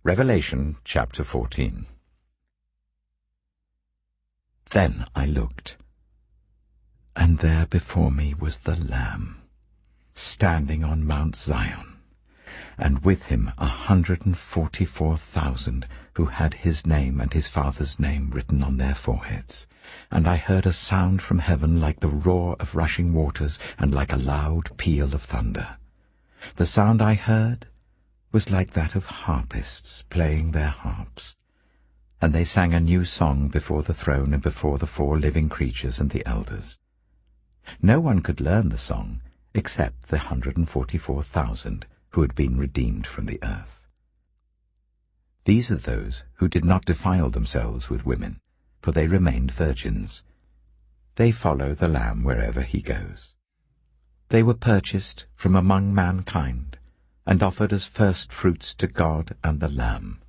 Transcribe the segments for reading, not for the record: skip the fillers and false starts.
Revelation chapter 14. Then I looked, and there before me was the Lamb, standing on Mount Zion, and with him 144,000 who had his name and his Father's name written on their foreheads. And I heard a sound from heaven like the roar of rushing waters and like a loud peal of thunder. The sound I heard was like that of harpists playing their harps. And they sang a new song before the throne and before the 4 living creatures and the elders. No one could learn the song except the 144,000 who had been redeemed from the earth. These are those who did not defile themselves with women, for they remained virgins. They follow the Lamb wherever he goes. They were purchased from among mankind, and offered as first fruits to God and the Lamb.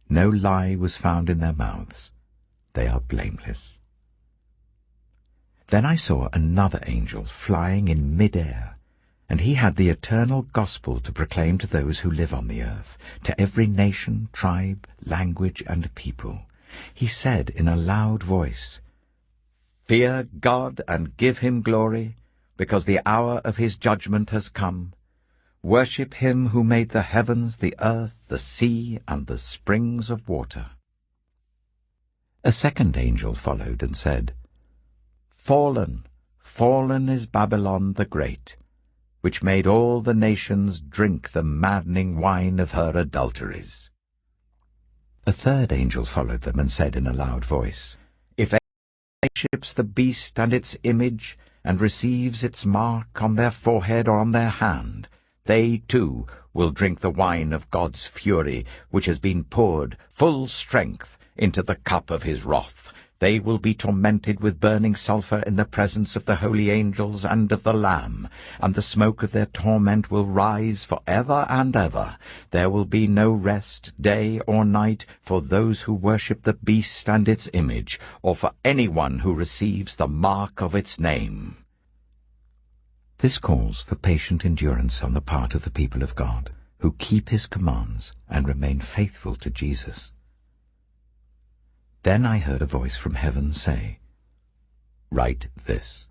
No lie was found in their mouths. They are blameless. Then I saw another angel flying in mid-air, and he had the eternal gospel to proclaim to those who live on the earth, to every nation, tribe, language, and people. He said in a loud voice, "Fear God and give him glory, because the hour of his judgment has come. Worship him who made the heavens, the earth, the sea, and the springs of water." A second angel followed and said, "Fallen, fallen is Babylon the Great, which made all the nations drink the maddening wine of her adulteries." A third angel followed them and said in a loud voice, "If anyone worships the beast and its image, and receives its mark on their forehead or on their hand, they too will drink the wine of God's fury, which has been poured full strength into the cup of his wrath. They will be tormented with burning sulphur in the presence of the holy angels and of the Lamb, and the smoke of their torment will rise for ever and ever. There will be no rest, day or night, for those who worship the beast and its image, or for anyone who receives the mark of its name." This calls for patient endurance on the part of the people of God, who keep his commands and remain faithful to Jesus. Then I heard a voice from heaven say, "Write this: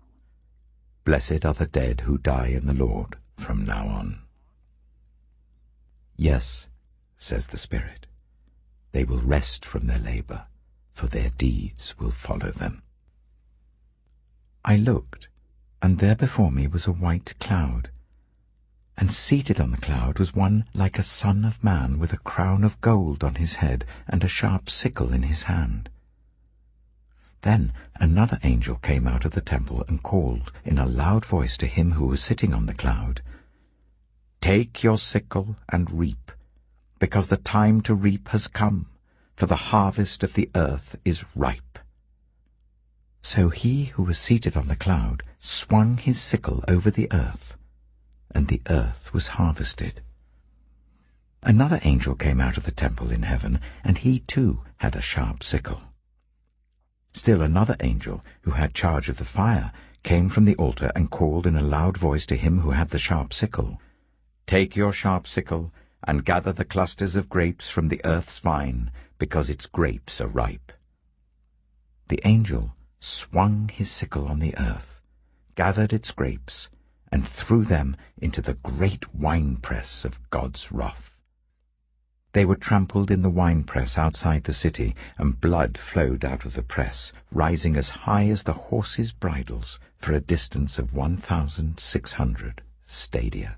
Blessed are the dead who die in the Lord from now on." "Yes," says the Spirit, "they will rest from their labor, for their deeds will follow them." I looked, and there before me was a white cloud, and seated on the cloud was one like a son of man, with a crown of gold on his head and a sharp sickle in his hand. Then another angel came out of the temple and called in a loud voice to him who was sitting on the cloud, "Take your sickle and reap, because the time to reap has come, for the harvest of the earth is ripe." So he who was seated on the cloud swung his sickle over the earth, and the earth was harvested. Another angel came out of the temple in heaven, and he too had a sharp sickle. Still another angel, who had charge of the fire, came from the altar and called in a loud voice to him who had the sharp sickle, "Take your sharp sickle and gather the clusters of grapes from the earth's vine, because its grapes are ripe." The angel swung his sickle on the earth, gathered its grapes, and threw them into the great winepress of God's wrath. They were trampled in the winepress outside the city, and blood flowed out of the press, rising as high as the horses' bridles for a distance of 1,600 stadia.